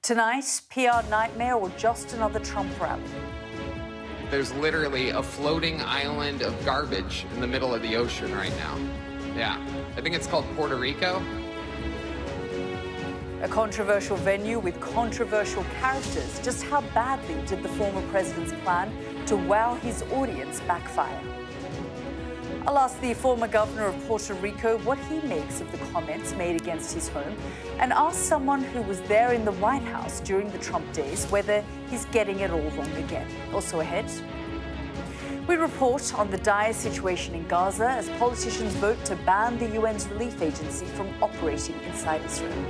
Tonight, PR nightmare or just another Trump rally? There's literally a floating island of garbage in the middle of the ocean right now. Yeah, I think it's called Puerto Rico. A controversial venue with controversial characters. Just how badly did the former president's plan to wow his audience backfire? I'll ask the former governor of Puerto Rico what he makes of the comments made against his home, and ask someone who was there in the White House during the Trump days whether he's getting it all wrong again. Also ahead, we report on the dire situation in Gaza as politicians vote to ban the UN's relief agency from operating inside Israel.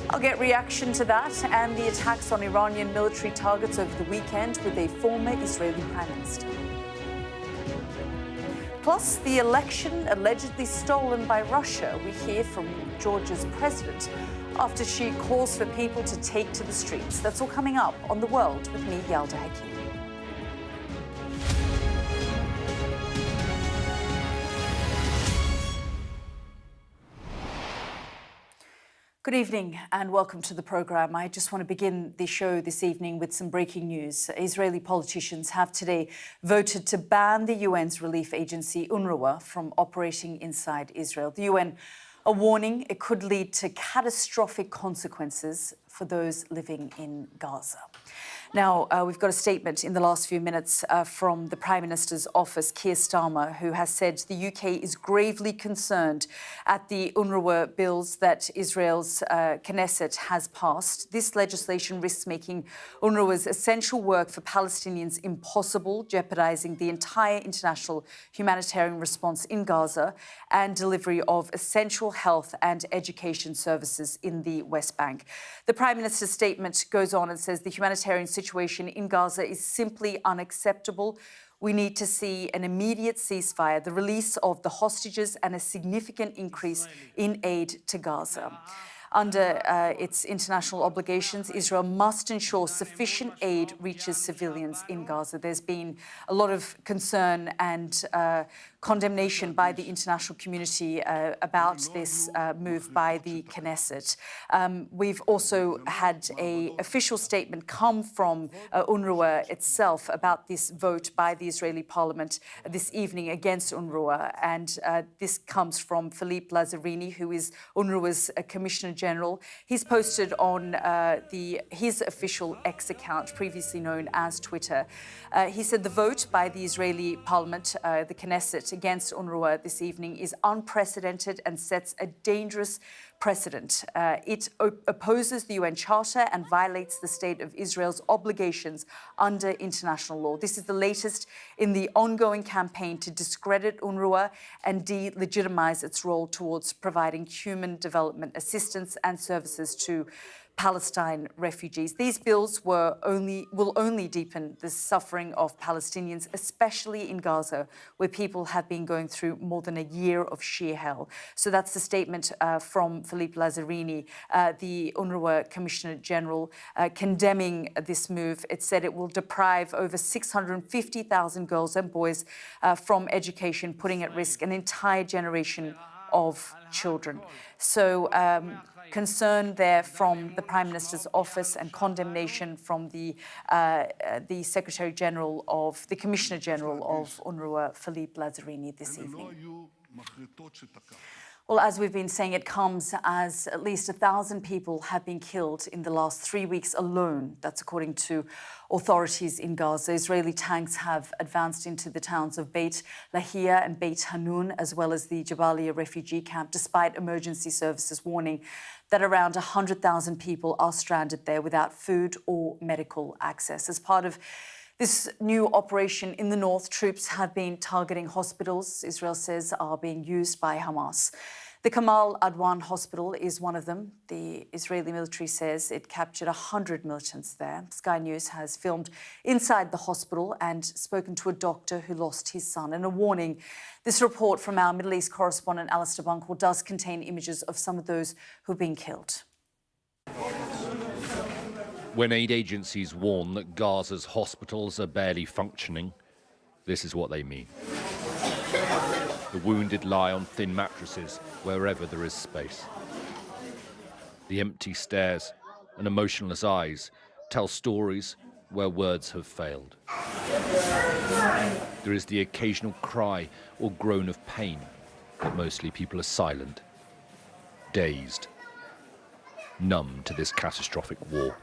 I'll get reaction to that and the attacks on Iranian military targets over the weekend with a former Israeli prime minister. Plus, the election allegedly stolen by Russia. We hear from Georgia's president after she calls for people to take to the streets. That's all coming up on The World with me, Yalda Hakim. Good evening and welcome to the programme. I just want to begin the show this evening with some breaking news. Israeli politicians have today voted to ban the UN's relief agency, UNRWA, from operating inside Israel. The UN are warning it could lead to catastrophic consequences for those living in Gaza. Now, we've got a statement in the last few minutes from the Prime Minister's office, Keir Starmer, who has said the UK is gravely concerned at the UNRWA bills that Israel's Knesset has passed. This legislation risks making UNRWA's essential work for Palestinians impossible, jeopardising the entire international humanitarian response in Gaza and delivery of essential health and education services in the West Bank. The Prime Minister's statement goes on and says the humanitarian situation in Gaza is simply unacceptable. We need to see an immediate ceasefire, the release of the hostages, and a significant increase in aid to Gaza. Under its international obligations, Israel must ensure sufficient aid reaches civilians in Gaza. There's been a lot of concern and condemnation by the international community about this move by the Knesset. We've also had an official statement come from UNRWA itself about this vote by the Israeli parliament this evening against UNRWA. And this comes from Philippe Lazzarini, who is UNRWA's Commissioner General. He's posted on his official X account, previously known as Twitter. He said the vote by the Israeli parliament, the Knesset, against UNRWA this evening is unprecedented and sets a dangerous precedent. It opposes the UN Charter and violates the State of Israel's obligations under international law. This is the latest in the ongoing campaign to discredit UNRWA and delegitimize its role towards providing human development assistance and services to Palestine refugees. These bills will only deepen the suffering of Palestinians, especially in Gaza, where people have been going through more than a year of sheer hell. So that's the statement from Philippe Lazzarini, the UNRWA Commissioner General, condemning this move. It said it will deprive over 650,000 girls and boys from education, putting at risk an entire generation of children. So concern there from the Prime Minister's office and condemnation from the Secretary General of the Commissioner General of UNRWA, Philippe Lazzarini, this evening. Well, as we've been saying, it comes as at least 1,000 people have been killed in the last 3 weeks alone. That's according to authorities in Gaza. Israeli tanks have advanced into the towns of Beit Lahia and Beit Hanun, as well as the Jabalia refugee camp, despite emergency services warning that around 100,000 people are stranded there without food or medical access. As part of this new operation in the north, troops have been targeting hospitals Israel says are being used by Hamas. The Kamal Adwan hospital is one of them. The Israeli military says it captured 100 militants there. Sky News has filmed inside the hospital and spoken to a doctor who lost his son. And a warning, this report from our Middle East correspondent Alistair Bunkle does contain images of some of those who've been killed. When aid agencies warn that Gaza's hospitals are barely functioning, this is what they mean. The wounded lie on thin mattresses wherever there is space. The empty stairs and emotionless eyes tell stories where words have failed. There is the occasional cry or groan of pain, but mostly people are silent, dazed, numb to this catastrophic war.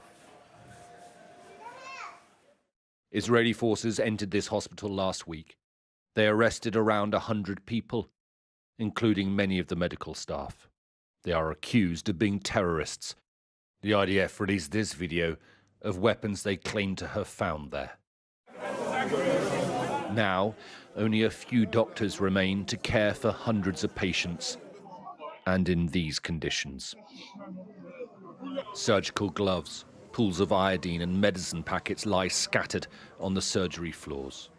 Israeli forces entered this hospital last week. They arrested around 100 people, including many of the medical staff. They are accused of being terrorists. The IDF released this video of weapons they claim to have found there. Now, only a few doctors remain to care for hundreds of patients, and in these conditions. Surgical gloves, pools of iodine and medicine packets lie scattered on the surgery floors.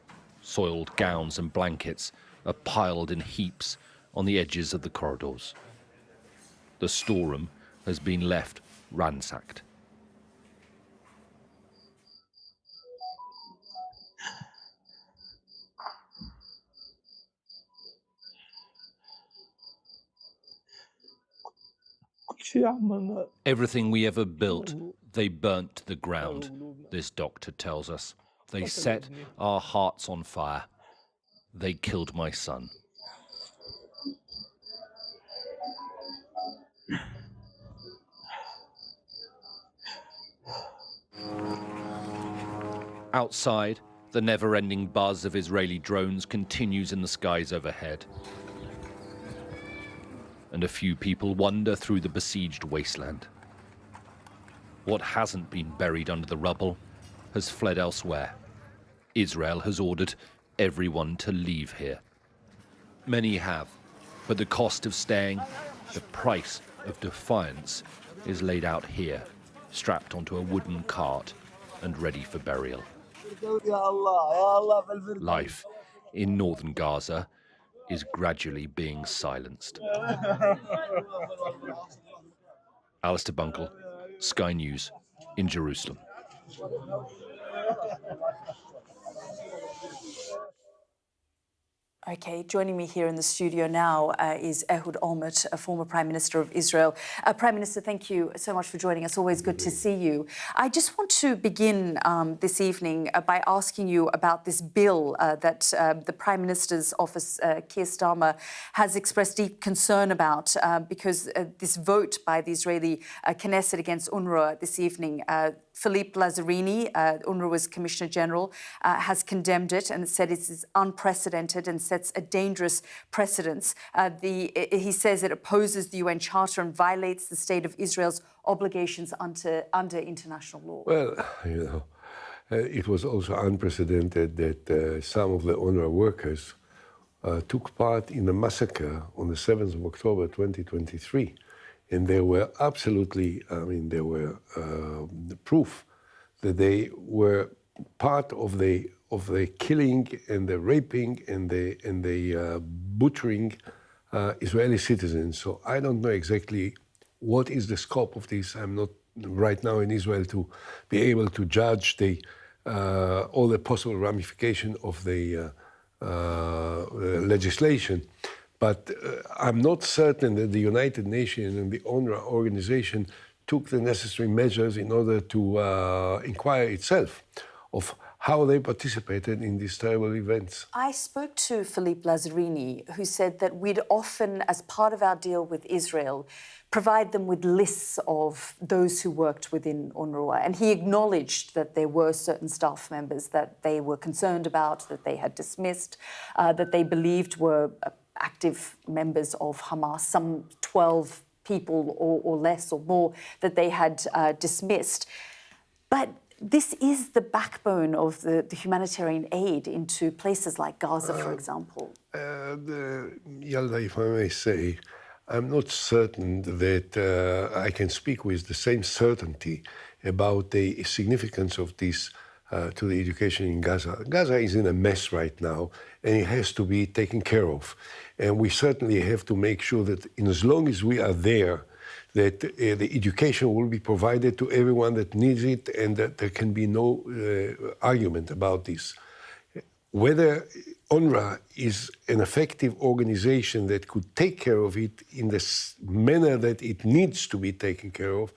Soiled gowns and blankets are piled in heaps on the edges of the corridors. The storeroom has been left ransacked. Everything we ever built, they burnt to the ground, this doctor tells us. They set our hearts on fire. They killed my son. Outside, the never-ending buzz of Israeli drones continues in the skies overhead. And a few people wander through the besieged wasteland. What hasn't been buried under the rubble has fled elsewhere. Israel has ordered everyone to leave here. Many have, but the cost of staying, the price of defiance, is laid out here, strapped onto a wooden cart and ready for burial. Life in northern Gaza is gradually being silenced. Alistair Bunkle, Sky News in Jerusalem. Okay, joining me here in the studio now is Ehud Olmert, a former Prime Minister of Israel. Prime Minister, thank you so much for joining us. Always good to see you. I just want to begin this evening by asking you about this bill that the Prime Minister's office, Keir Starmer, has expressed deep concern about because this vote by the Israeli Knesset against UNRWA this evening, Philippe Lazzarini, UNRWA's Commissioner General, has condemned it and said it is unprecedented and sets a dangerous precedent. He says it opposes the UN Charter and violates the State of Israel's obligations under international law. Well, you know, it was also unprecedented that some of the UNRWA workers took part in a massacre on the 7th of October 2023. And they were absolutely, they were the proof that they were part of the killing and the raping and the butchering Israeli citizens. So I don't know exactly what is the scope of this. I'm not right now in Israel to be able to judge all the possible ramification of the legislation. But I'm not certain that the United Nations and the UNRWA organization took the necessary measures in order to inquire itself of how they participated in these terrible events. I spoke to Philippe Lazzarini, who said that we'd often, as part of our deal with Israel, provide them with lists of those who worked within UNRWA. And he acknowledged that there were certain staff members that they were concerned about, that they had dismissed, that they believed were active members of Hamas, some 12 people or less or more that they had dismissed. But this is the backbone of the humanitarian aid into places like Gaza, for example. Yalda, if I may say, I'm not certain that I can speak with the same certainty about the significance of this to the education in Gaza. Gaza is in a mess right now, and it has to be taken care of. And we certainly have to make sure that as long as we are there, that the education will be provided to everyone that needs it, and that there can be no argument about this. Whether UNRWA is an effective organization that could take care of it in the manner that it needs to be taken care of,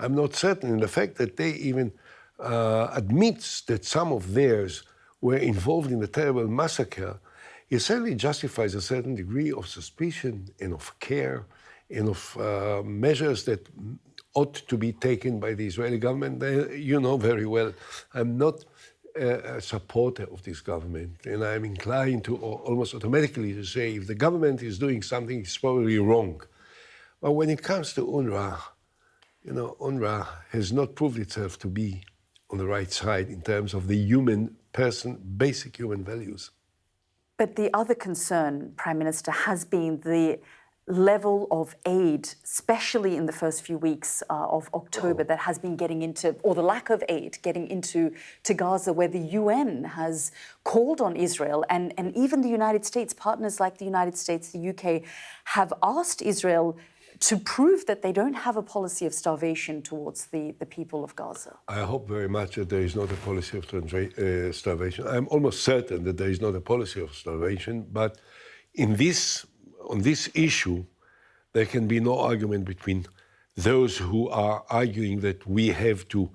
I'm not certain. And the fact that they even admits that some of theirs were involved in the terrible massacre, it certainly justifies a certain degree of suspicion and of care and of measures that ought to be taken by the Israeli government. You know very well, I'm not a supporter of this government, and I'm inclined to almost automatically to say if the government is doing something, it's probably wrong. But when it comes to UNRWA, you know, UNRWA has not proved itself to be on the right side in terms of the human person, basic human values. But the other concern, Prime Minister, has been the level of aid, especially in the first few weeks of October, that has been getting into, or the lack of aid getting into Gaza, where the UN has called on Israel, and even the United States, partners like the United States, the UK, have asked Israel to prove that they don't have a policy of starvation towards the people of Gaza. I hope very much that there is not a policy of starvation. I'm almost certain that there is not a policy of starvation, but on this issue, there can be no argument between those who are arguing that we have to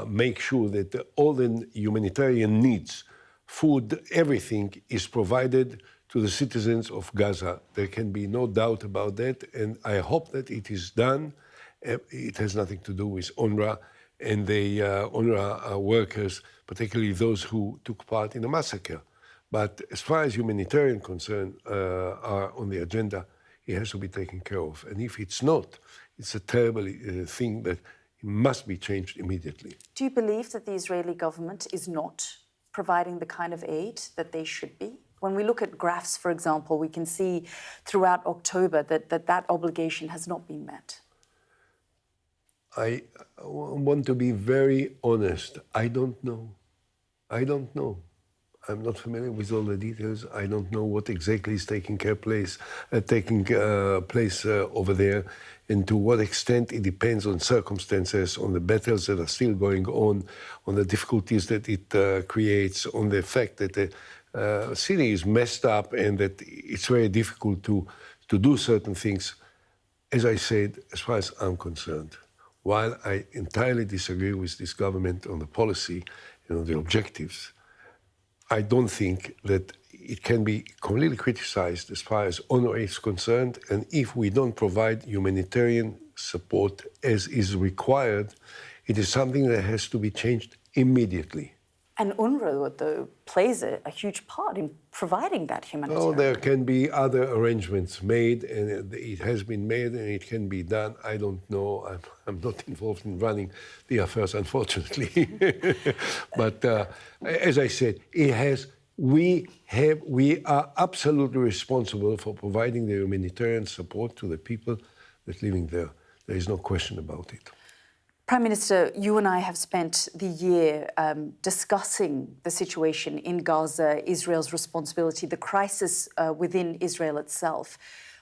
make sure that all the humanitarian needs, food, everything is provided to the citizens of Gaza. There can be no doubt about that, and I hope that it is done. It has nothing to do with UNRWA and the UNRWA workers, particularly those who took part in the massacre. But as far as humanitarian concerns are on the agenda, it has to be taken care of. And if it's not, it's a terrible thing that must be changed immediately. Do you believe that the Israeli government is not providing the kind of aid that they should be? When we look at graphs, for example, we can see throughout October that obligation has not been met. I want to be very honest. I don't know. I'm not familiar with all the details. I don't know what exactly is taking place over there, and to what extent it depends on circumstances, on the battles that are still going on the difficulties that it creates, on the fact that the city is messed up and that it's very difficult to do certain things. As I said, as far as I'm concerned, while I entirely disagree with this government on the policy and on the objectives, I don't think that it can be completely criticized as far as UNRWA is concerned. And if we don't provide humanitarian support as is required, it is something that has to be changed immediately. And UNRWA, though, plays a huge part in providing that humanitarian. Oh, there can be other arrangements made, and it has been made, and it can be done. I don't know. I'm not involved in running the affairs, unfortunately. But as I said, we are absolutely responsible for providing the humanitarian support to the people that are living there. There is no question about it. Prime Minister, you and I have spent the year discussing the situation in Gaza, Israel's responsibility, the crisis within Israel itself.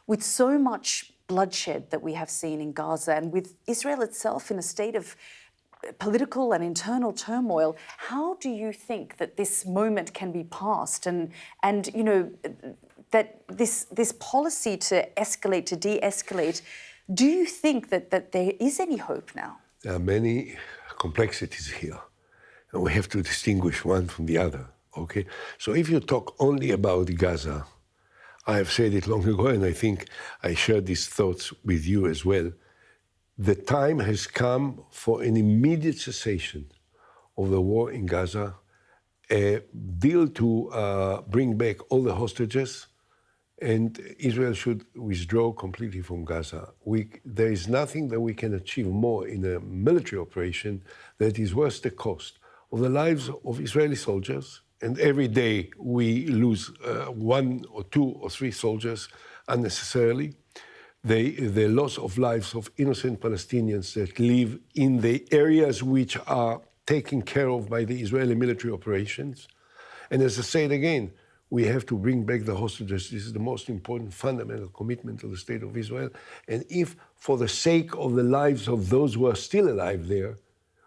With so much bloodshed that we have seen in Gaza, and with Israel itself in a state of political and internal turmoil, how do you think that this moment can be passed, and you know, that this policy to escalate, to de-escalate, do you think that there is any hope now? There are many complexities here, and we have to distinguish one from the other, okay? So if you talk only about Gaza, I have said it long ago, and I think I shared these thoughts with you as well. The time has come for an immediate cessation of the war in Gaza, a deal to bring back all the hostages, and Israel should withdraw completely from Gaza. There is nothing that we can achieve more in a military operation that is worth the cost of the lives of Israeli soldiers. And every day we lose 1 or 2 or 3 soldiers unnecessarily. The loss of lives of innocent Palestinians that live in the areas which are taken care of by the Israeli military operations. And as I said again, we have to bring back the hostages. This is the most important fundamental commitment of the State of Israel. And if, for the sake of the lives of those who are still alive there,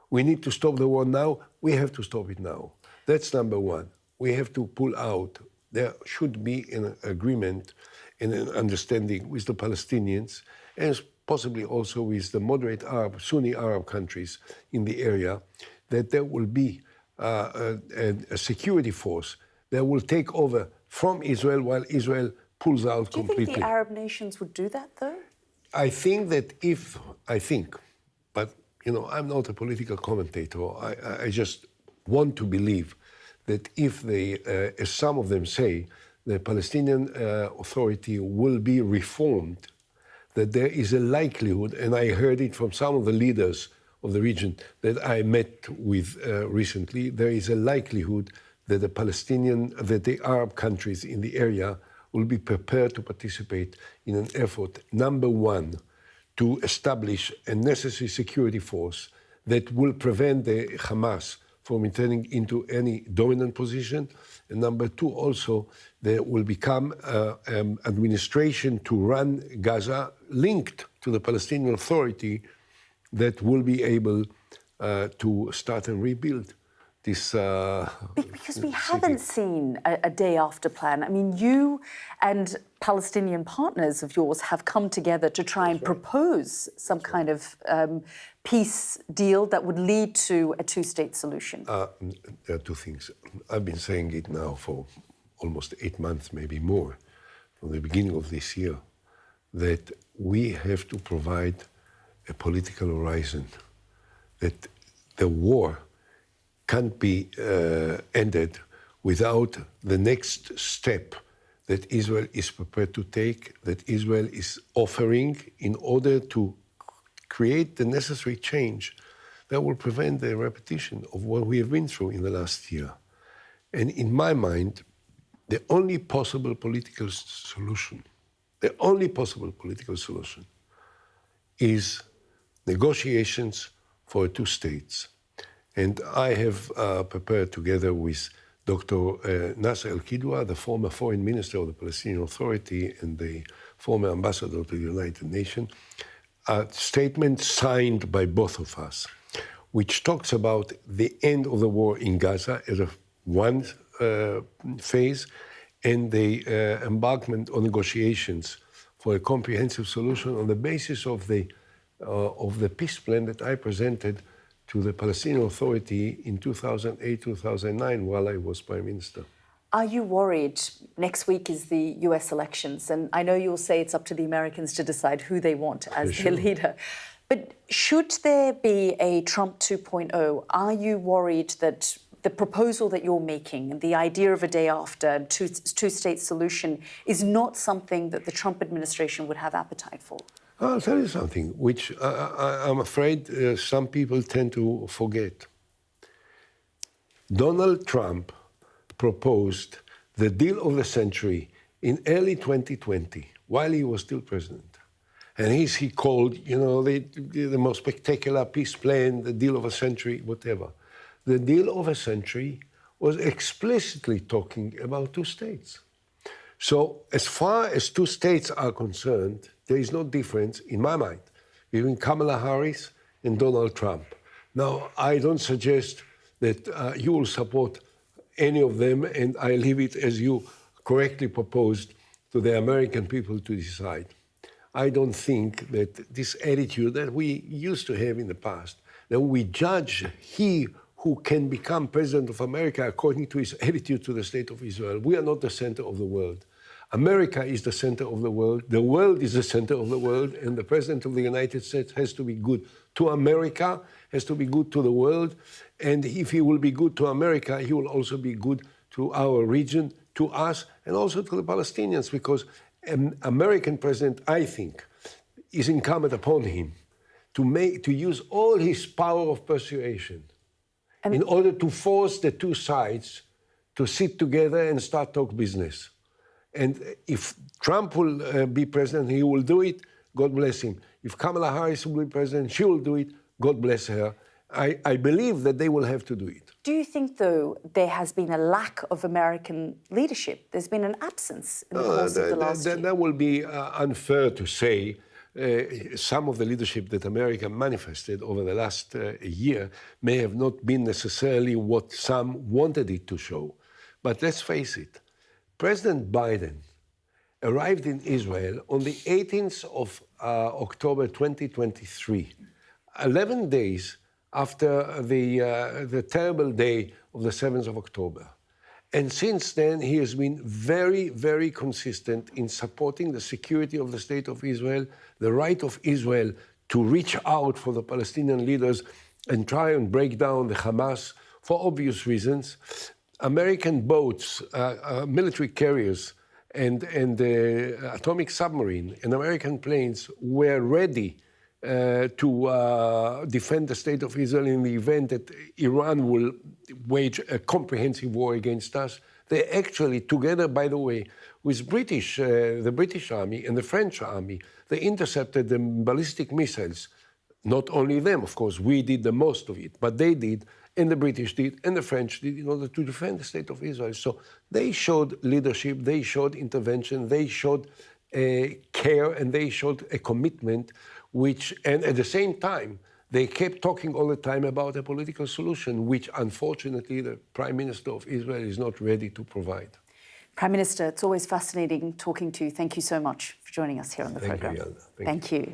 we need to stop the war now, we have to stop it now. That's number one. We have to pull out. There should be an agreement and an understanding with the Palestinians, and possibly also with the moderate Arab, Sunni Arab countries in the area, that there will be a security force that will take over from Israel while Israel pulls out completely. Do you think the Arab nations would do that, though? I think that but I'm not a political commentator. I just want to believe that if they, as some of them say, the Palestinian Authority will be reformed, that there is a likelihood, and I heard it from some of the leaders of the region that I met with recently, there is a likelihood that the Arab countries in the area will be prepared to participate in an effort, number one, to establish a necessary security force that will prevent the Hamas from turning into any dominant position. And number two, also, there will become administration to run Gaza linked to the Palestinian Authority that will be able to start and rebuild this because we haven't seen a day after plan. I mean, you and Palestinian partners of yours have come together to try and propose some kind of peace deal that would lead to a two-state solution. There are two things. I've been saying it now for almost 8 months, maybe more, from the beginning of this year, that we have to provide a political horizon, that the war can't be ended without the next step that Israel is prepared to take, that Israel is offering in order to create the necessary change that will prevent the repetition of what we have been through in the last year. And in my mind, the only possible political solution is negotiations for two states. And I have prepared, together with Dr. Nasser El-Kidwa, the former foreign minister of the Palestinian Authority and the former ambassador to the United Nations, a statement signed by both of us, which talks about the end of the war in Gaza as one phase, and the embarkment on negotiations for a comprehensive solution on the basis of the peace plan that I presented to the Palestinian Authority in 2008-2009 while I was Prime Minister. Are you worried? Next week is the US elections, and I know you'll say it's up to the Americans to decide who they want as their leader. But should there be a Trump 2.0, are you worried that the proposal that you're making and the idea of a day after two-state solution is not something that the Trump administration would have appetite for? I'll tell you something, which I'm afraid some people tend to forget. Donald Trump proposed the deal of the century in early 2020, while he was still president. And he called, the most spectacular peace plan, the deal of a century, whatever. The deal of a century was explicitly talking about two states. So as far as two states are concerned, there is no difference, in my mind, between Kamala Harris and Donald Trump. Now, I don't suggest that you will support any of them, and I leave it, as you correctly proposed, to the American people to decide. I don't think that this attitude that we used to have in the past, that we judge he who can become president of America according to his attitude to the state of Israel. We are not the center of the world. America is the center of the world is the center of the world, and the President of the United States has to be good to America, has to be good to the world, and if he will be good to America, he will also be good to our region, to us, and also to the Palestinians, because an American president, I think, is incumbent upon him to use all his power of persuasion in order to force the two sides to sit together and start talk business. And if Trump will be president, he will do it, God bless him. If Kamala Harris will be president, she will do it, God bless her. I believe that they will have to do it. Do you think, though, there has been a lack of American leadership? There's been an absence in the course of the last year? That will be unfair to say. Some of the leadership that America manifested over the last year may have not been necessarily what some wanted it to show. But let's face it, President Biden arrived in Israel on the 18th of October 2023, 11 days after the terrible day of the 7th of October. And since then, he has been very, very consistent in supporting the security of the State of Israel, the right of Israel to reach out for the Palestinian leaders and try and break down the Hamas for obvious reasons. American boats, military carriers, and atomic submarine and American planes were ready to defend the State of Israel in the event that Iran will wage a comprehensive war against us. They actually, together, by the way, with the British Army and the French Army, they intercepted the ballistic missiles. Not only them, of course, we did the most of it, but they did, and the British did, and the French did, in order to defend the State of Israel. So they showed leadership, they showed intervention, they showed care, and they showed a commitment, and at the same time, they kept talking all the time about a political solution, which unfortunately the Prime Minister of Israel is not ready to provide. Prime Minister, it's always fascinating talking to you. Thank you so much for joining us here on the programme. Thank you, Yalda. Thank you.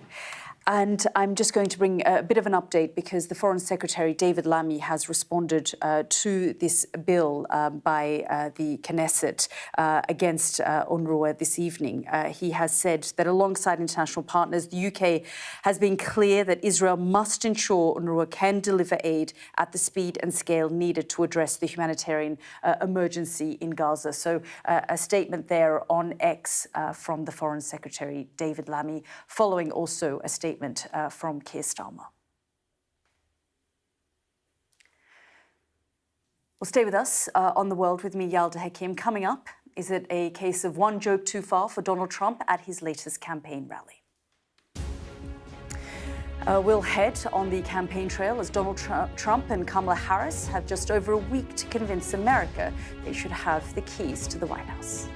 And I'm just going to bring a bit of an update because the Foreign Secretary, David Lammy, has responded to this bill by the Knesset against UNRWA this evening. He has said that alongside international partners, the UK has been clear that Israel must ensure UNRWA can deliver aid at the speed and scale needed to address the humanitarian emergency in Gaza. So a statement there on X from the Foreign Secretary, David Lammy, following also a statement from Keir Starmer. Well, stay with us on The World with me, Yalda Hakim. Coming up, is it a case of one joke too far for Donald Trump at his latest campaign rally? We'll head on the campaign trail as Donald Trump and Kamala Harris have just over a week to convince America they should have the keys to the White House.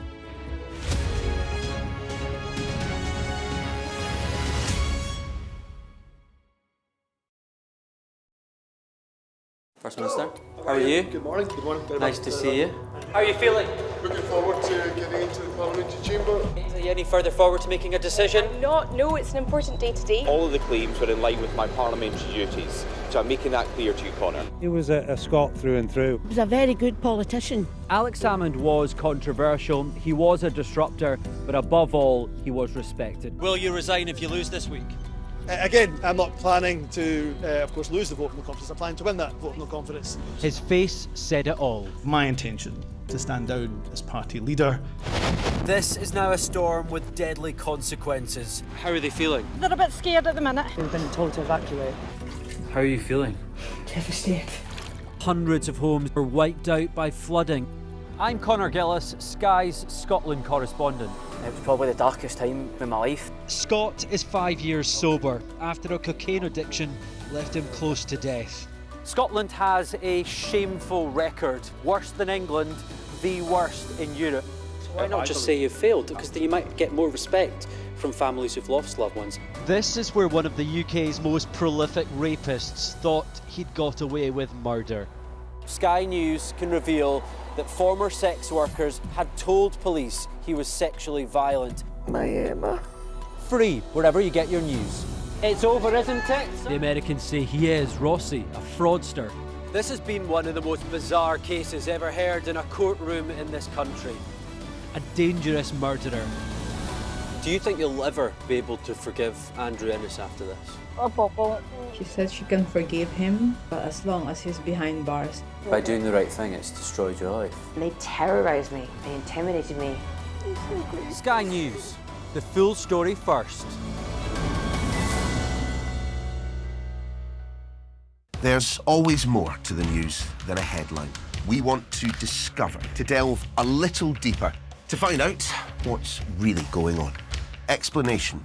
First Minister, how are you? Good morning. Good morning. Nice to see you. How are you feeling? Looking forward to getting into the parliamentary chamber. Are you any further forward to making a decision? No, it's an important day today. All of the claims were in line with my parliamentary duties, so I'm making that clear to you, Conor. He was a Scot through and through. He was a very good politician. Alex Salmond was controversial, he was a disruptor, but above all, he was respected. Will you resign if you lose this week? Again, I'm not planning to, of course, lose the vote of no confidence. I'm planning to win that vote of no confidence. His face said it all. My intention to stand down as party leader. This is now a storm with deadly consequences. How are they feeling? They're a bit scared at the minute. We've been told to evacuate. How are you feeling? Devastated. Hundreds of homes were wiped out by flooding. I'm Conor Gillis, Sky's Scotland correspondent. It was probably the darkest time in my life. Scott is 5 years sober after a cocaine addiction left him close to death. Scotland has a shameful record, worse than England, the worst in Europe. Why not just say you failed? Because then you might get more respect from families who've lost loved ones. This is where one of the UK's most prolific rapists thought he'd got away with murder. Sky News can reveal that former sex workers had told police he was sexually violent. My Emma. Free wherever you get your news. It's over, isn't it? The Americans say he is, Rossi, a fraudster. This has been one of the most bizarre cases ever heard in a courtroom in this country. A dangerous murderer. Do you think you'll ever be able to forgive Andrew Ennis after this? She said she can forgive him, but as long as he's behind bars. By doing the right thing, it's destroyed your life. They terrorised me. They intimidated me. Sky News, the full story first. There's always more to the news than a headline. We want to discover, to delve a little deeper, to find out what's really going on. Explanation,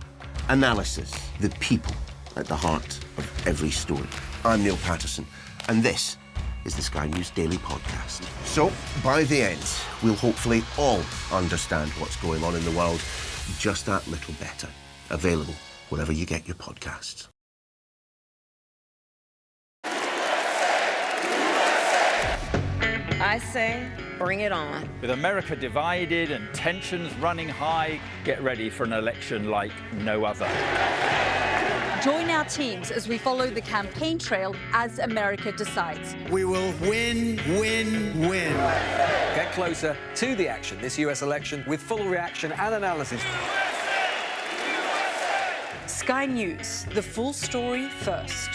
analysis, the people at the heart of every story. I'm Neil Patterson, and this is the Sky News Daily Podcast. So, by the end, we'll hopefully all understand what's going on in the world just that little better. Available wherever you get your podcasts. I say Bring it on. With America divided and tensions running high, get ready for an election like no other. Join our teams as we follow the campaign trail as America decides. We will win, win, win. Get closer to the action this US election with full reaction and analysis. Sky News, the full story first.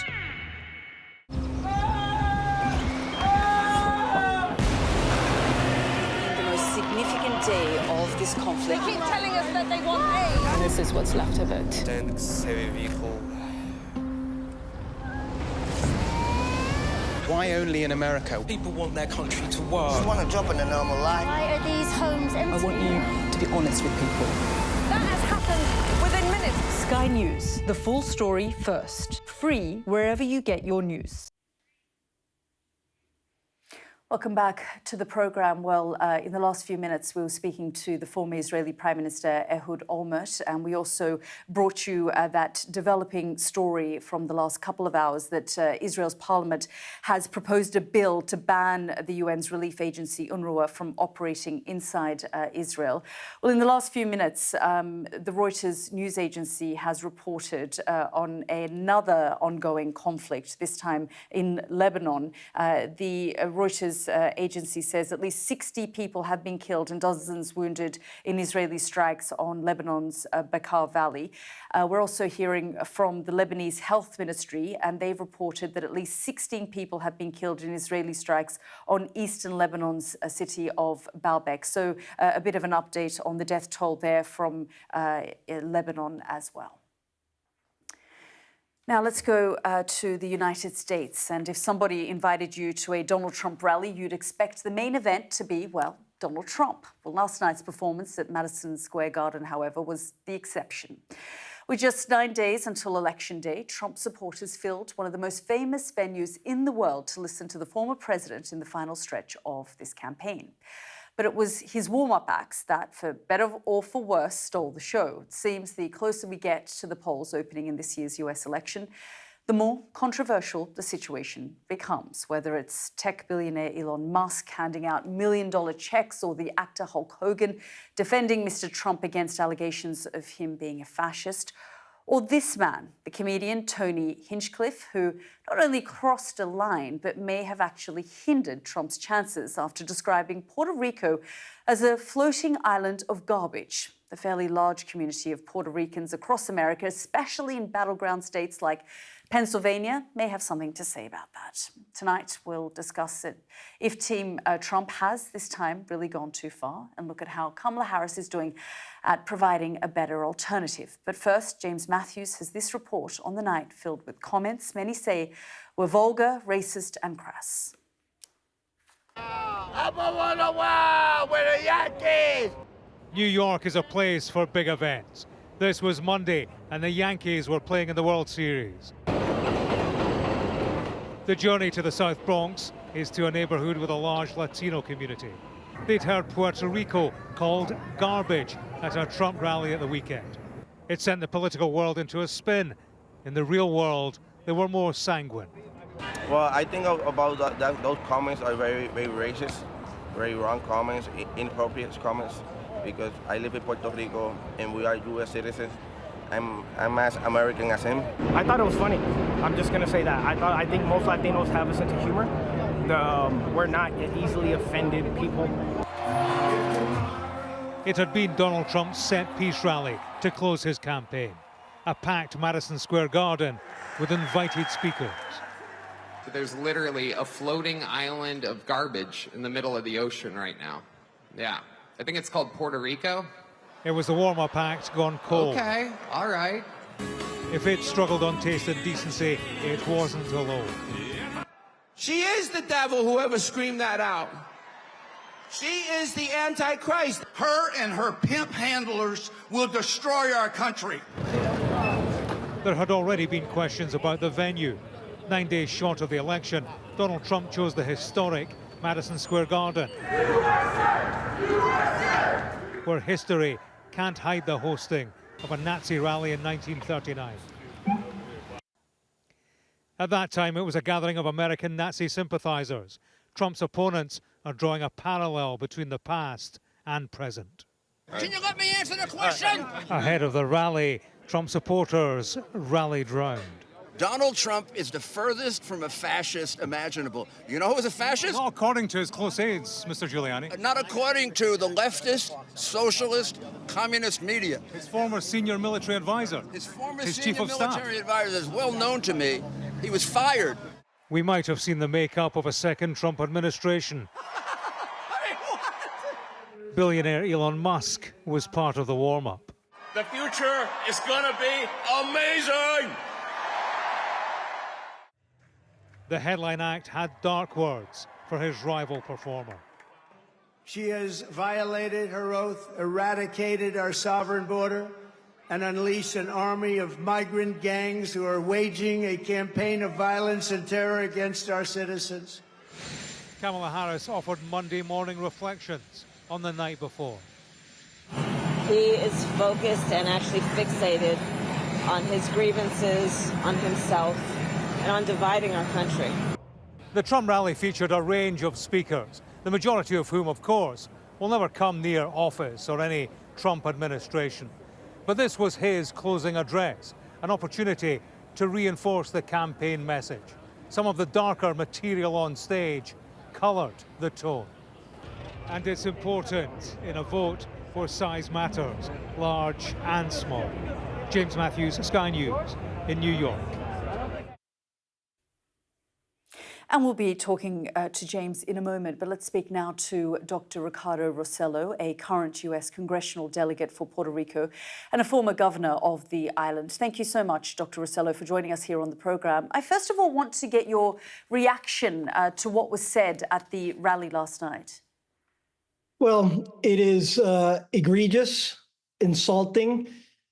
The most significant day of this conflict. They keep telling us that they want aid. And this is what's left of it. Tanks, heavy vehicle. Why only in America? People want their country to work. Just want to jump in a normal life. Why are these homes empty? I want you to be honest with people. That has happened within minutes. Sky News, the full story first. Free wherever you get your news. Welcome back to the programme. Well, in the last few minutes, we were speaking to the former Israeli Prime Minister Ehud Olmert, and we also brought you that developing story from the last couple of hours that Israel's parliament has proposed a bill to ban the UN's relief agency, UNRWA, from operating inside Israel. Well, in the last few minutes, the Reuters news agency has reported on another ongoing conflict, this time in Lebanon. The Reuters agency says at least 60 people have been killed and dozens wounded in Israeli strikes on Lebanon's Bekaa Valley. We're also hearing from the Lebanese Health Ministry, and they've reported that at least 16 people have been killed in Israeli strikes on eastern Lebanon's city of Baalbek. So a bit of an update on the death toll there from Lebanon as well. Now, let's go to the United States. And if somebody invited you to a Donald Trump rally, you'd expect the main event to be, well, Donald Trump. Well, last night's performance at Madison Square Garden, however, was the exception. With just 9 days until Election Day, Trump supporters filled one of the most famous venues in the world to listen to the former president in the final stretch of this campaign. But it was his warm-up acts that, for better or for worse, stole the show. It seems the closer we get to the polls opening in this year's US election, the more controversial the situation becomes, whether it's tech billionaire Elon Musk handing out million-dollar checks or the actor Hulk Hogan defending Mr. Trump against allegations of him being a fascist, or this man, the comedian Tony Hinchcliffe, who not only crossed a line, but may have actually hindered Trump's chances after describing Puerto Rico as a floating island of garbage. The fairly large community of Puerto Ricans across America, especially in battleground states like Pennsylvania, may have something to say about that. Tonight, we'll discuss it. If Team Trump has this time really gone too far, and look at how Kamala Harris is doing at providing a better alternative. But first, James Matthews has this report on the night filled with comments many say were vulgar, racist, and crass. I'm a one-on-one with the Yankees! New York is a place for big events. This was Monday, and the Yankees were playing in the World Series. The journey to the South Bronx is to a neighborhood with a large Latino community. They'd heard Puerto Rico called garbage at a Trump rally at the weekend. It sent the political world into a spin. In the real world, they were more sanguine. Well, I think about those comments are very, very racist, very wrong comments, inappropriate comments, because I live in Puerto Rico and we are U.S. citizens. I'm as American as him. I thought it was funny. I'm just gonna say that. I think most Latinos have a sense of humor. We're not easily offended people. It had been Donald Trump's set-piece rally to close his campaign. A packed Madison Square Garden with invited speakers. There's literally a floating island of garbage in the middle of the ocean right now. Yeah, I think it's called Puerto Rico. It was the warm-up act gone cold. Okay, all right. If it struggled on taste and decency, it wasn't alone. She is the devil, whoever screamed that out. She is the Antichrist. Her and her pimp handlers will destroy our country. There had already been questions about the venue. 9 days short of the election, Donald Trump chose the historic Madison Square Garden, where history can't hide the hosting of a Nazi rally in 1939. At that time, it was a gathering of American Nazi sympathizers. Trump's opponents are drawing a parallel between the past and present. Can you let me answer the question? Ahead of the rally, Trump supporters rallied round. Donald Trump is the furthest from a fascist imaginable. You know who's a fascist? Not according to his close aides, Mr. Giuliani. Not according to the leftist, socialist, communist media. His former senior military advisor. His former his senior chief of staff. military advisor is well known to me. He was fired. We might have seen the makeup of a second Trump administration. Billionaire Elon Musk was part of the warm-up. The future is gonna be amazing! The headline act had dark words for his rival performer. She has violated her oath, eradicated our sovereign border, and unleashed an army of migrant gangs who are waging a campaign of violence and terror against our citizens. Kamala Harris offered Monday morning reflections on the night before. He is focused and actually fixated on his grievances, on himself, and on dividing our country. The Trump rally featured a range of speakers, the majority of whom, of course, will never come near office or any Trump administration. But this was his closing address, an opportunity to reinforce the campaign message. Some of the darker material on stage coloured the tone. And it's important in a vote where size matters, large and small. James Matthews, Sky News in New York. And we'll be talking to James in a moment, but let's speak now to Dr. Ricardo Rosselló, a current US Congressional Delegate for Puerto Rico and a former governor of the island. Thank you so much, Dr. Rosselló, for joining us here on the programme. I first of all want to get your reaction to what was said at the rally last night. Well, it is egregious, insulting,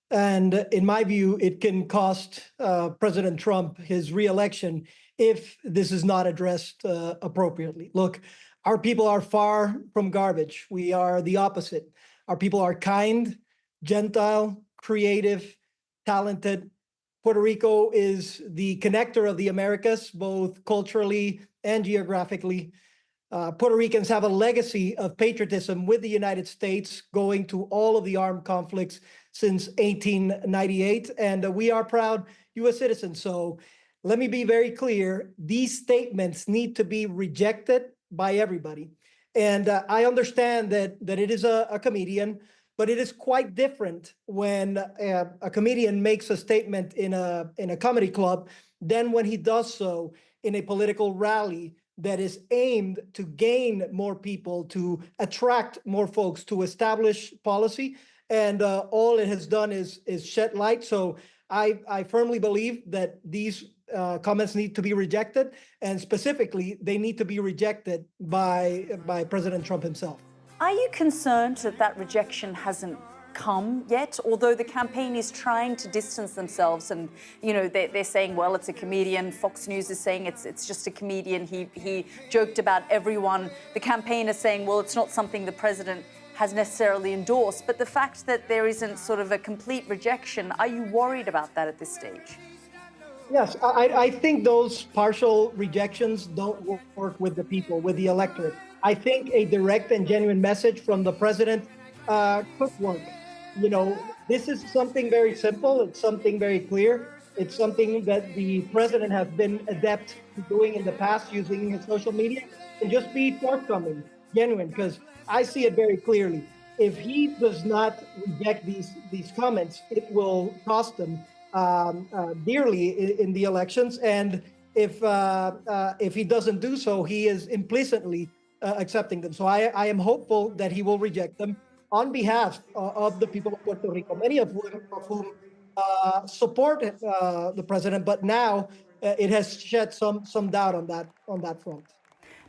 and in my view, it can cost President Trump his re-election if this is not addressed appropriately. Look, our people are far from garbage. We are the opposite. Our people are kind, gentle, creative, talented. Puerto Rico is the connector of the Americas, both culturally and geographically. Puerto Ricans have a legacy of patriotism with the United States going to all of the armed conflicts since 1898, and we are proud U.S. citizens. So let me be very clear. These statements need to be rejected by everybody. And I understand that it is a comedian, but it is quite different when a comedian makes a statement in a comedy club than when he does so in a political rally that is aimed to gain more people, to attract more folks, to establish policy. And all it has done is shed light. So I firmly believe that these comments need to be rejected, and specifically, they need to be rejected by President Trump himself. Are you concerned that that rejection hasn't come yet? Although the campaign is trying to distance themselves, and you know they're saying, well, it's a comedian. Fox News is saying it's just a comedian. He joked about everyone. The campaign is saying, well, it's not something the president has necessarily endorsed. But the fact that there isn't sort of a complete rejection, are you worried about that at this stage? Yes, I think those partial rejections don't work with the people, with the electorate. I think a direct and genuine message from the president could work. You know, this is something very simple. It's something very clear. It's something that the president has been adept to doing in the past, using his social media, and just be forthcoming, genuine, because I see it very clearly. If he does not reject these comments, it will cost him dearly in the elections. And if he doesn't do so, he is implicitly accepting them. So I am hopeful that he will reject them on behalf of the people of Puerto Rico, many of whom support the president, but now it has shed some doubt on that front.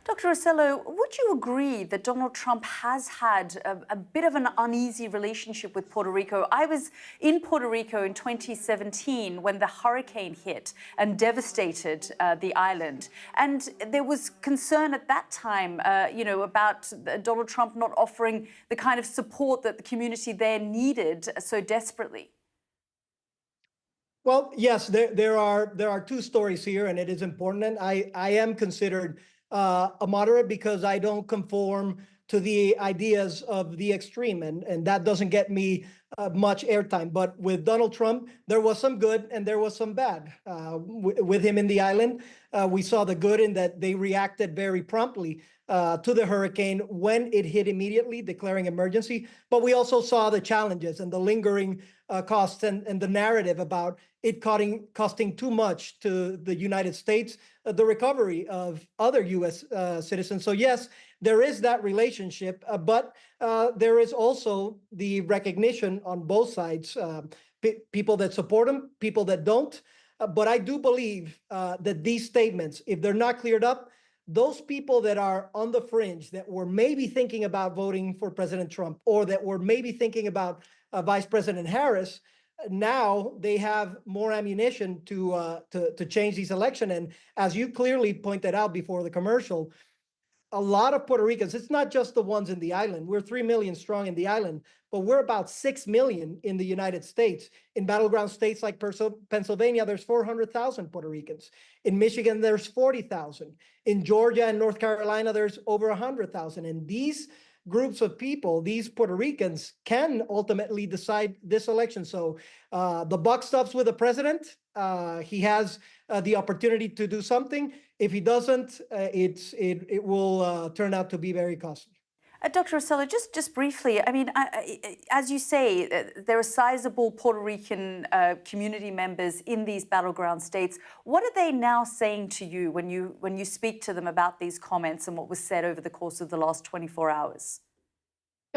Dr. Rosselló, would you agree that Donald Trump has had a bit of an uneasy relationship with Puerto Rico? I was in Puerto Rico in 2017 when the hurricane hit and devastated the island. And there was concern at that time, about Donald Trump not offering the kind of support that the community there needed so desperately. Well, yes, there are two stories here, and it is important. And I am considered a moderate because I don't conform to the ideas of the extreme, and that doesn't get me much airtime. But with Donald Trump, there was some good and there was some bad. With him in the island, we saw the good in that they reacted very promptly to the hurricane when it hit immediately, declaring emergency. But we also saw the challenges and the lingering costs and the narrative about it costing too much to the United States, the recovery of other U.S. Citizens. So yes, there is that relationship, but there is also the recognition on both sides, people that support him, people that don't. But I do believe that these statements, if they're not cleared up, those people that are on the fringe that were maybe thinking about voting for President Trump or that were maybe thinking about Vice President Harris, now they have more ammunition to change this election. And as you clearly pointed out before the commercial, a lot of Puerto Ricans, it's not just the ones in the island. We're 3 million strong in the island, but we're about 6 million in the United States. In battleground states like Pennsylvania, there's 400,000 Puerto Ricans. In Michigan, there's 40,000. In Georgia and North Carolina, there's over 100,000. And these groups of people, these Puerto Ricans, can ultimately decide this election. So the buck stops with the president. He has the opportunity to do something. If he doesn't, it will turn out to be very costly. Dr. Rosselló, just briefly, I mean, as you say, there are sizable Puerto Rican community members in these battleground states. What are they now saying to you when you speak to them about these comments and what was said over the course of the last 24 hours?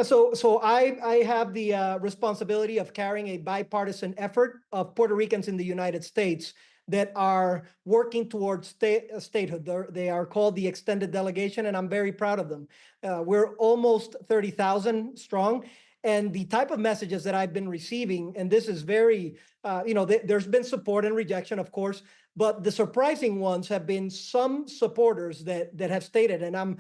So I have the responsibility of carrying a bipartisan effort of Puerto Ricans in the United States that are working towards statehood. They are called the Extended Delegation, and I'm very proud of them. We're almost 30,000 strong, and the type of messages that I've been receiving, and this is very, there's been support and rejection, of course, but the surprising ones have been some supporters that have stated, and I'm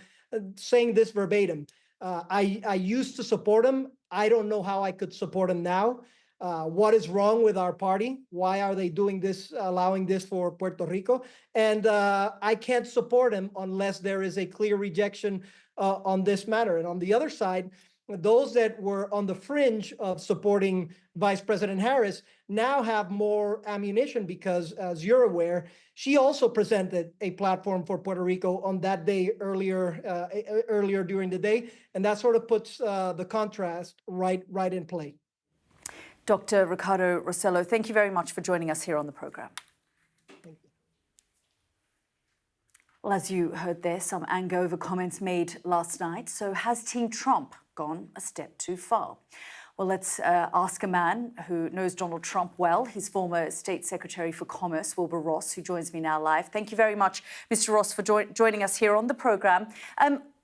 saying this verbatim, I used to support him. I don't know how I could support him now. What is wrong with our party? Why are they doing this, allowing this for Puerto Rico? And I can't support him unless there is a clear rejection on this matter. And on the other side, those that were on the fringe of supporting Vice President Harris now have more ammunition because, as you're aware, she also presented a platform for Puerto Rico on that day earlier during the day. And that sort of puts the contrast right in play. Dr. Ricardo Rosselló, thank you very much for joining us here on the program. Thank you. Well, as you heard there, some anger over comments made last night. So has Team Trump gone a step too far? Well, let's ask a man who knows Donald Trump well, his former State Secretary for Commerce, Wilbur Ross, who joins me now live. Thank you very much, Mr. Ross, for joining us here on the program.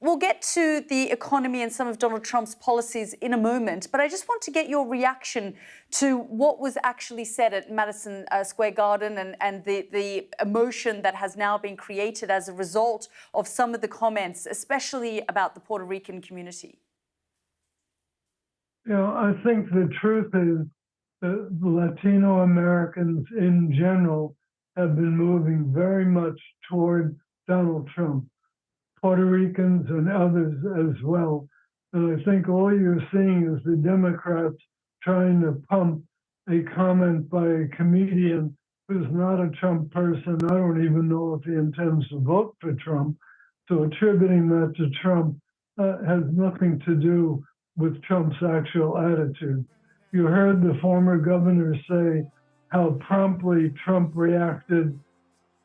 We'll get to the economy and some of Donald Trump's policies in a moment, but I just want to get your reaction to what was actually said at Madison Square Garden and the emotion that has now been created as a result of some of the comments, especially about the Puerto Rican community. I think the truth is that Latino Americans in general have been moving very much toward Donald Trump. Puerto Ricans and others as well. And I think all you're seeing is the Democrats trying to pump a comment by a comedian who's not a Trump person. I don't even know if he intends to vote for Trump. So attributing that to Trump has nothing to do with Trump's actual attitude. You heard the former governor say how promptly Trump reacted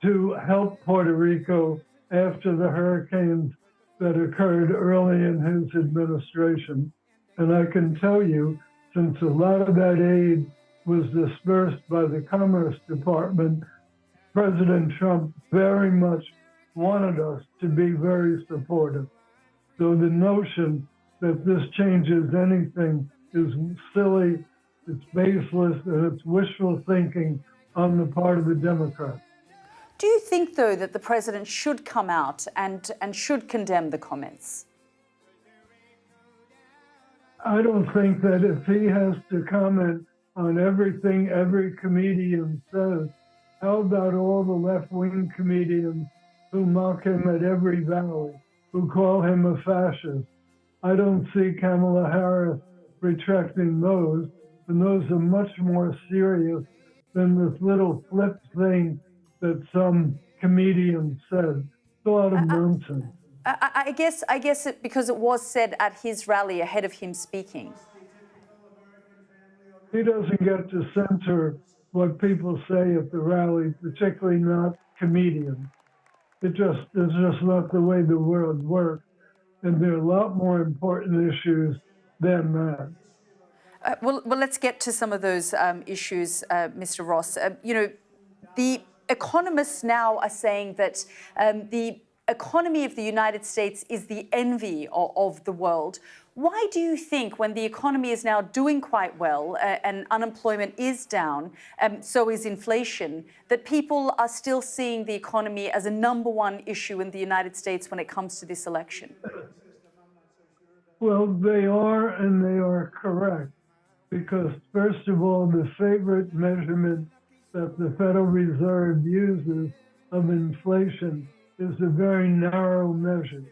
to help Puerto Rico after the hurricanes that occurred early in his administration. And I can tell you, since a lot of that aid was dispersed by the Commerce Department, President Trump very much wanted us to be very supportive. So the notion that this changes anything is silly, it's baseless, and it's wishful thinking on the part of the Democrats. Do you think, though, that the president should come out and should condemn the comments? I don't think that if he has to comment on everything every comedian says, how about all the left-wing comedians who mock him at every rally, who call him a fascist. I don't see Kamala Harris retracting those, and those are much more serious than this little flip thing that some comedian said. It's a lot of nonsense. I guess because it was said at his rally ahead of him speaking. He doesn't get to censor what people say at the rally, particularly not comedians. It's just not the way the world works. And there are a lot more important issues than that. Well, let's get to some of those issues, Mr. Ross. The economists now are saying that the economy of the United States is the envy of the world. Why do you think, when the economy is now doing quite well and unemployment is down, so is inflation, that people are still seeing the economy as a #1 issue in the United States when it comes to this election? Well, they are, and they are correct. Because, first of all, the favorite measurement that the Federal Reserve uses of inflation is a very narrow measure.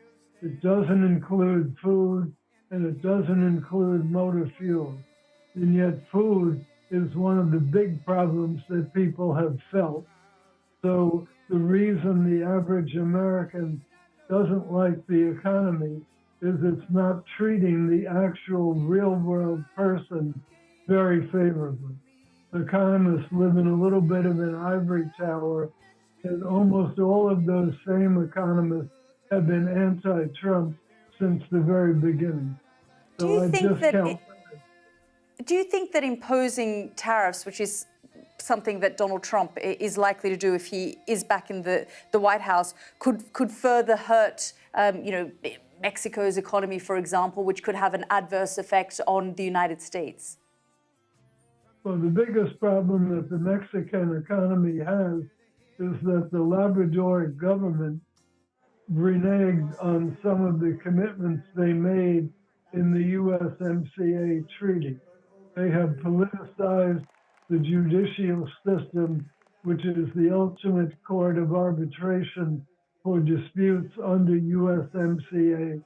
It doesn't include food, and it doesn't include motor fuel. And yet food is one of the big problems that people have felt. So the reason the average American doesn't like the economy is it's not treating the actual real-world person very favorably. Economists live in a little bit of an ivory tower, and almost all of those same economists have been anti-Trump since the very beginning. Do you think that imposing tariffs, which is something that Donald Trump is likely to do if he is back in the White House, could further hurt, Mexico's economy, for example, which could have an adverse effect on the United States? Well, the biggest problem that the Mexican economy has is that the Labrador government reneged on some of the commitments they made in the USMCA treaty. They have politicized the judicial system, which is the ultimate court of arbitration for disputes under USMCA,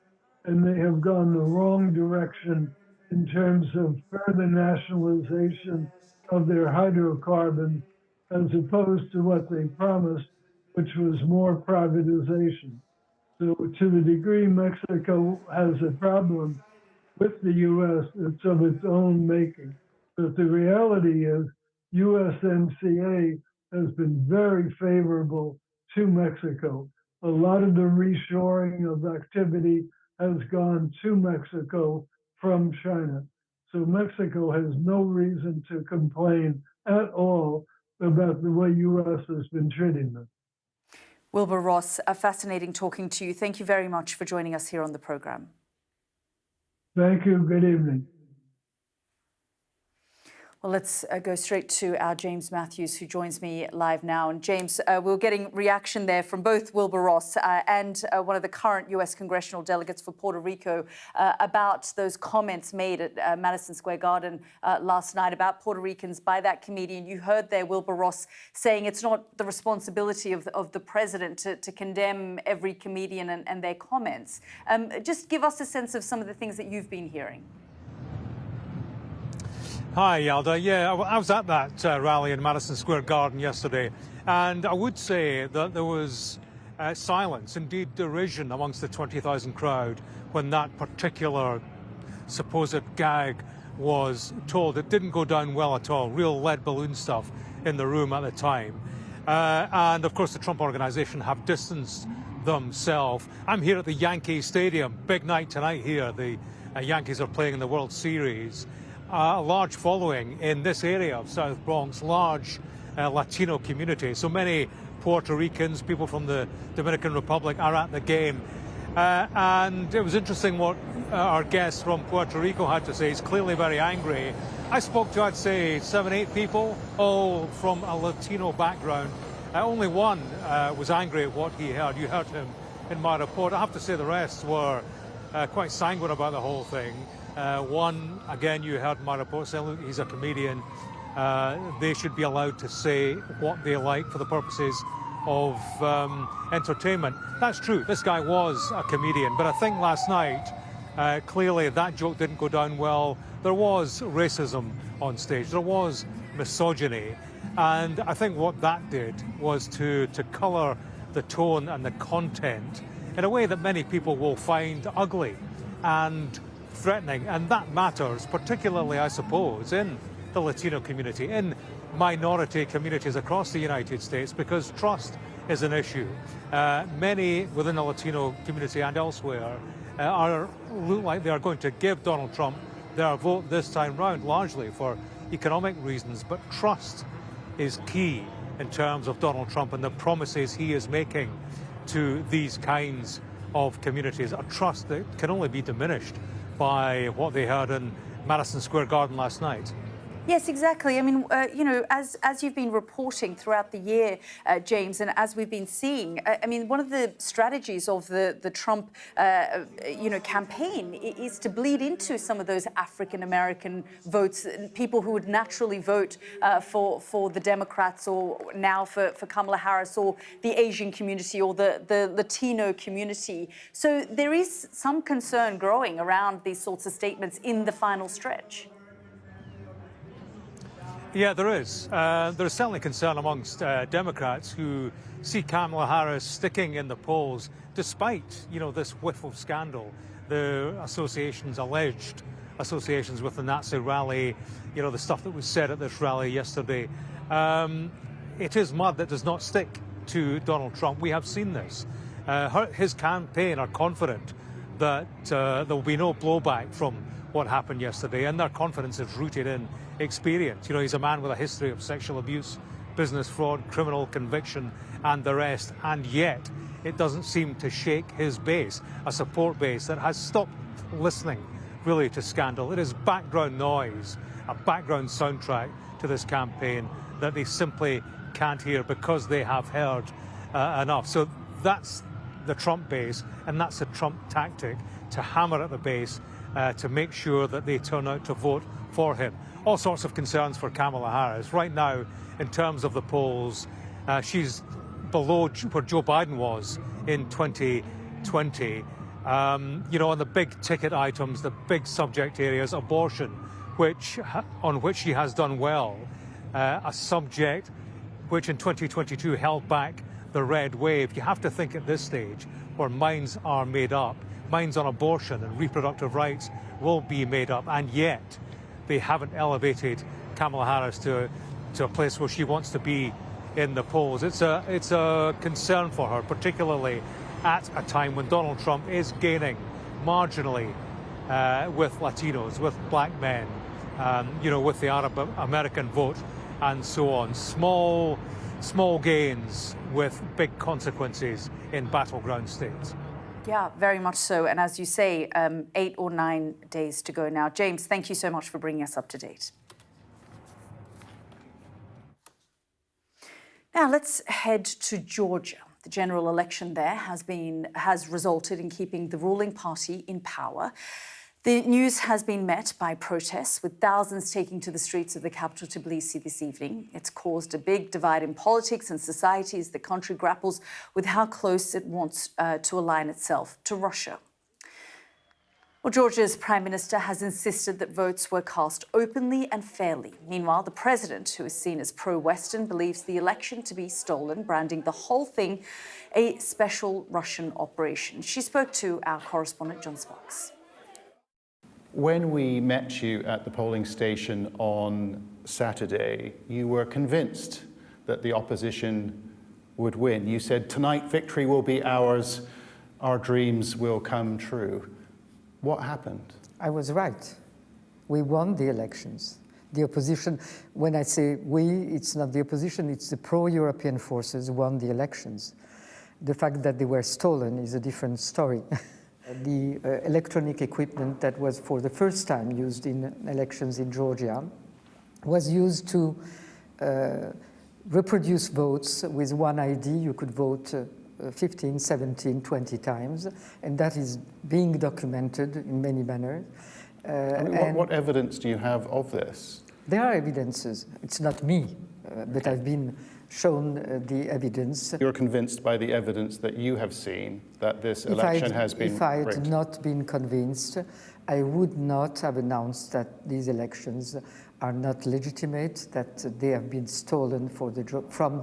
and they have gone the wrong direction in terms of further nationalization of their hydrocarbons, as opposed to what they promised, which was more privatization. So to the degree Mexico has a problem with the U.S., it's of its own making. But the reality is USMCA has been very favorable to Mexico. A lot of the reshoring of activity has gone to Mexico from China. So Mexico has no reason to complain at all about the way U.S. has been treating them. Wilbur Ross, fascinating talking to you. Thank you very much for joining us here on the program. Thank you. Good evening. Well, let's go straight to our James Matthews, who joins me live now. And James, we're getting reaction there from both Wilbur Ross and one of the current US congressional delegates for Puerto Rico about those comments made at Madison Square Garden last night about Puerto Ricans by that comedian. You heard there Wilbur Ross saying it's not the responsibility of the president to condemn every comedian and their comments. Just give us a sense of some of the things that you've been hearing. Hi, Yalda. Yeah, I was at that rally in Madison Square Garden yesterday, and I would say that there was silence, indeed derision, amongst the 20,000 crowd when that particular supposed gag was told. It didn't go down well at all, real lead balloon stuff in the room at the time. And, of course, the Trump organization have distanced themselves. I'm here at the Yankee Stadium. Big night tonight here. The Yankees are playing in the World Series. A large following in this area of South Bronx, large Latino community. So many Puerto Ricans, people from the Dominican Republic are at the game. And it was interesting what our guest from Puerto Rico had to say. He's clearly very angry. I spoke to, I'd say, 7, 8 people, all from a Latino background. Only one was angry at what he heard. You heard him in my report. I have to say the rest were quite sanguine about the whole thing. One, again, you heard my report saying, look, he's a comedian. They should be allowed to say what they like for the purposes of entertainment. That's true. This guy was a comedian, but I think last night, clearly that joke didn't go down well. There was racism on stage. There was misogyny. And I think what that did was to colour the tone and the content in a way that many people will find ugly and threatening. And that matters, particularly, I suppose, in the Latino community, in minority communities across the United States, because trust is an issue. Many within the Latino community and elsewhere look like they are going to give Donald Trump their vote this time round, largely for economic reasons, but trust is key in terms of Donald Trump and the promises he is making to these kinds of communities, a trust that can only be diminished by what they heard in Madison Square Garden last night. Yes, exactly. I mean, you know, as you've been reporting throughout the year, James, and as we've been seeing, I mean, one of the strategies of the Trump, you know, campaign is to bleed into some of those African-American votes, people who would naturally vote for the Democrats, or now for Kamala Harris, or the Asian community, or the Latino community. So there is some concern growing around these sorts of statements in the final stretch. Yeah, there is. There's certainly concern amongst Democrats who see Kamala Harris sticking in the polls despite, you know, this whiff of scandal, the alleged associations with the Nazi rally, you know, the stuff that was said at this rally yesterday. It is mud that does not stick to Donald Trump. We have seen this. His campaign are confident that there will be no blowback from what happened yesterday, and their confidence is rooted in experience. You know, he's a man with a history of sexual abuse, business fraud, criminal conviction, and the rest, and yet it doesn't seem to shake his base, a support base that has stopped listening really to scandal. It is background noise, a background soundtrack to this campaign that they simply can't hear because they have heard enough. So that's the Trump base, and that's a Trump tactic to hammer at the base to make sure that they turn out to vote for him. All sorts of concerns for Kamala Harris. Right now, in terms of the polls, she's below where Joe Biden was in 2020. You know, on the big ticket items, the big subject areas, abortion, on which she has done well, a subject which in 2022 held back the red wave. You have to think at this stage where minds are made up. Minds on abortion and reproductive rights will be made up, and yet they haven't elevated Kamala Harris to a place where she wants to be in the polls. It's a concern for her, particularly at a time when Donald Trump is gaining marginally with Latinos, with black men, you know, with the Arab American vote, and so on. Small gains with big consequences in battleground states. Yeah, very much so. And as you say, 8 or 9 days to go now. James, thank you so much for bringing us up to date. Now let's head to Georgia. The general election there has resulted in keeping the ruling party in power. The news has been met by protests, with thousands taking to the streets of the capital Tbilisi this evening. It's caused a big divide in politics and society as the country grapples with how close it wants to align itself to Russia. Well, Georgia's Prime Minister has insisted that votes were cast openly and fairly. Meanwhile, the president, who is seen as pro-Western, believes the election to be stolen, branding the whole thing a special Russian operation. She spoke to our correspondent, John Sparks. When we met you at the polling station on Saturday, you were convinced that the opposition would win. You said, "Tonight, victory will be ours. Our dreams will come true." What happened? I was right. We won the elections. The opposition, when I say we, it's not the opposition, it's the pro-European forces won the elections. The fact that they were stolen is a different story. The electronic equipment that was for the first time used in elections in Georgia was used to reproduce votes with one ID. You could vote 15, 17, 20 times, and that is being documented in many manners. What evidence do you have of this? There are evidences. It's not me, but I've been shown the evidence. You're convinced by the evidence that you have seen that this election has been If I had rigged? not been convinced, I would not have announced that these elections are not legitimate, that they have been stolen from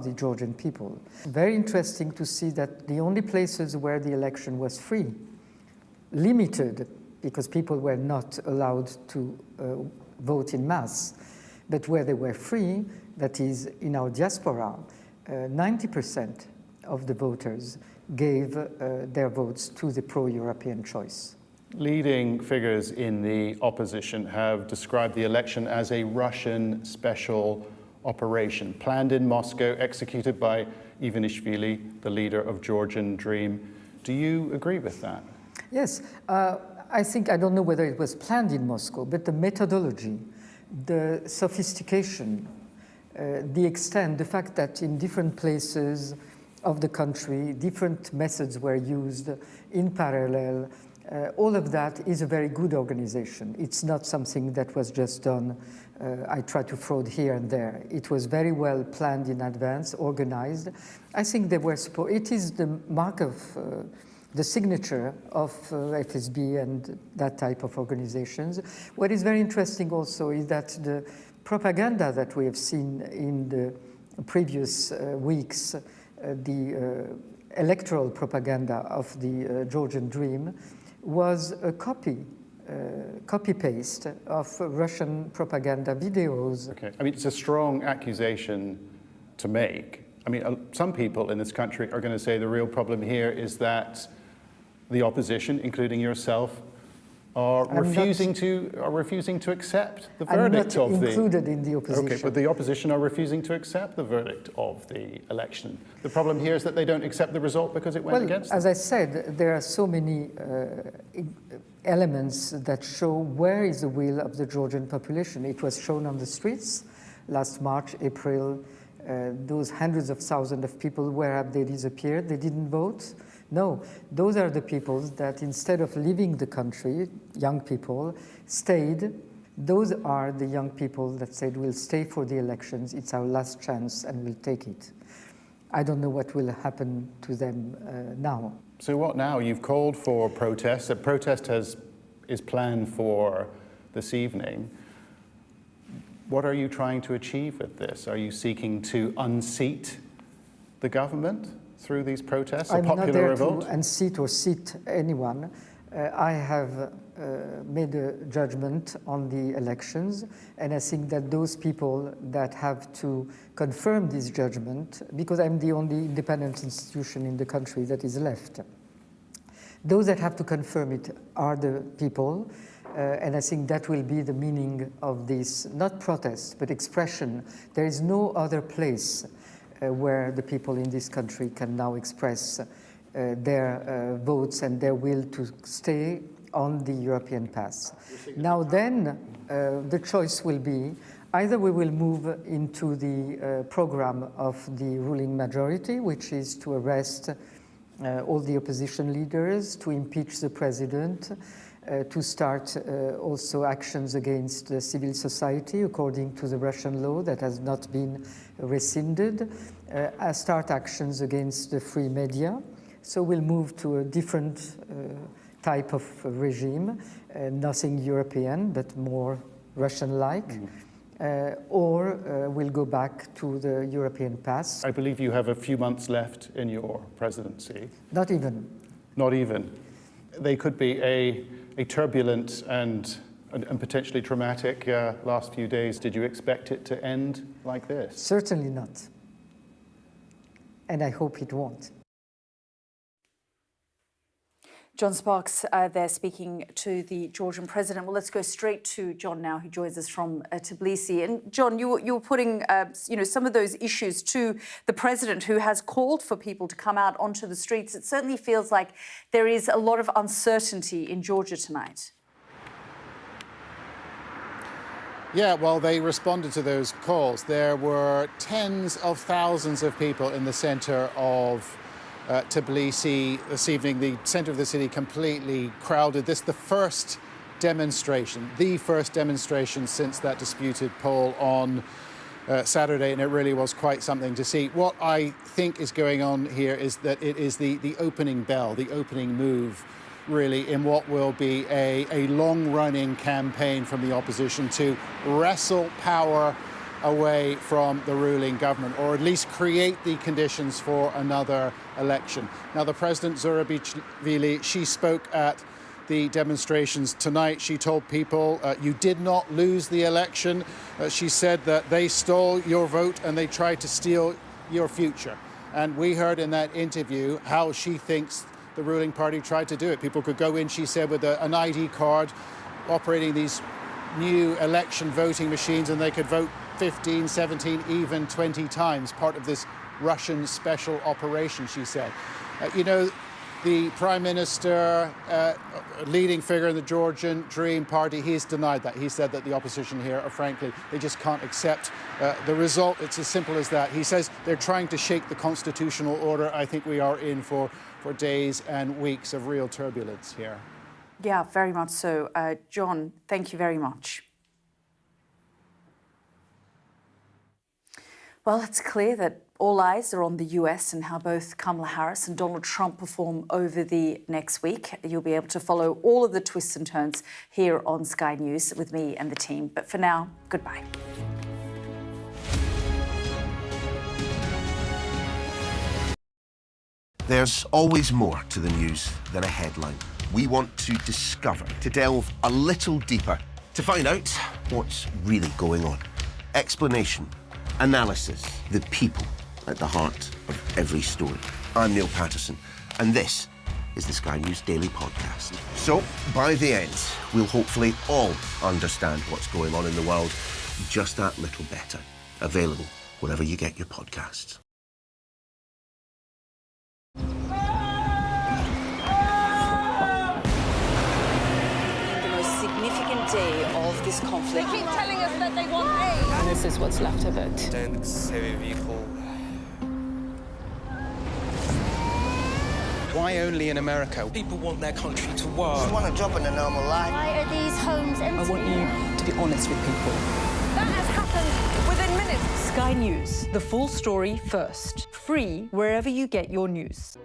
the Georgian people. Very interesting to see that the only places where the election was free, limited, because people were not allowed to vote in mass, but where they were free, that is in our diaspora, 90% of the voters gave their votes to the pro-European choice. Leading figures in the opposition have described the election as a Russian special operation, planned in Moscow, executed by Ivanishvili, the leader of Georgian Dream. Do you agree with that? Yes, I think, I don't know whether it was planned in Moscow, but the methodology, the sophistication, the extent, the fact that in different places of the country, different methods were used in parallel, all of that is a very good organization. It's not something that was just done, I try to fraud here and there. It was very well planned in advance, organized. I think they were support. It is the mark of the signature of FSB and that type of organizations. What is very interesting also is that the propaganda that we have seen in the previous weeks, the electoral propaganda of the Georgian Dream, was a copy-paste of Russian propaganda videos. Okay, I mean, it's a strong accusation to make. I mean, some people in this country are going to say the real problem here is that the opposition, including yourself, are refusing to accept the verdict of the... I'm not included in the opposition. Okay, but the opposition are refusing to accept the verdict of the election. The problem here is that they don't accept the result because it went against them. As I said, there are so many elements that show where is the will of the Georgian population. It was shown on the streets last March, April. Those hundreds of thousands of people, where have they disappeared? They didn't vote? No, those are the people that instead of leaving the country, young people, stayed. Those are the young people that said, we'll stay for the elections, it's our last chance and we'll take it. I don't know what will happen to them now. So what now? You've called for protests. A protest is planned for this evening. What are you trying to achieve with this? Are you seeking to unseat the government through these protests, a popular revolt? I'm not there to unseat or seat anyone. I have made a judgment on the elections, and I think that those people that have to confirm this judgment, because I'm the only independent institution in the country that is left, those that have to confirm it are the people, and I think that will be the meaning of this, not protest, but expression. There is no other place where the people in this country can now express their votes and their will to stay on the European path. Now then, the choice will be either we will move into the program of the ruling majority, which is to arrest all the opposition leaders, to impeach the president, to start also actions against the civil society according to the Russian law that has not been rescinded, start actions against the free media. So we'll move to a different type of regime, nothing European, but more Russian-like, or we'll go back to the European path. I believe you have a few months left in your presidency. Not even. Not even. They could be a turbulent and potentially traumatic last few days. Did you expect it to end like this? Certainly not. And I hope it won't. John Sparks there speaking to the Georgian president. Well, let's go straight to John now, who joins us from Tbilisi. And John, you were putting some of those issues to the president, who has called for people to come out onto the streets. It certainly feels like there is a lot of uncertainty in Georgia tonight. Yeah, well, they responded to those calls. There were tens of thousands of people in the centre of Tbilisi this evening, the centre of the city completely crowded. This is the first demonstration since that disputed poll on Saturday, and it really was quite something to see. What I think is going on here is that it is the opening bell, the opening move, really, in what will be a long-running campaign from the opposition to wrestle power away from the ruling government, or at least create the conditions for another election. Now, the President, Zurabishvili, she spoke at the demonstrations tonight. She told people, you did not lose the election. She said that they stole your vote and they tried to steal your future. And we heard in that interview how she thinks the ruling party tried to do it. People could go in, she said, with an ID card, operating these new election voting machines, and they could vote 15, 17, even 20 times, part of this Russian special operation, she said. You know, the Prime Minister, leading figure in the Georgian Dream Party, he's denied that. He said that the opposition here are, frankly, they just can't accept the result. It's as simple as that. He says they're trying to shake the constitutional order. I think we are in for days and weeks of real turbulence here. Yeah, very much so. John, thank you very much. Well, it's clear that all eyes are on the US and how both Kamala Harris and Donald Trump perform over the next week. You'll be able to follow all of the twists and turns here on Sky News with me and the team. But for now, goodbye. There's always more to the news than a headline. We want to discover, to delve a little deeper, to find out what's really going on. Explanation, analysis, the people at the heart of every story. I'm Neil Patterson, and this is the Sky News Daily Podcast. So, by the end, we'll hopefully all understand what's going on in the world just that little better. Available wherever you get your podcasts. Significant day of this conflict. They keep telling us that they want aid. And this is what's left of it. Why only in America? People want their country to work. You want a job in a normal life. Why are these homes empty? I want you to be honest with people. That has happened within minutes. Sky News, the full story first. Free wherever you get your news.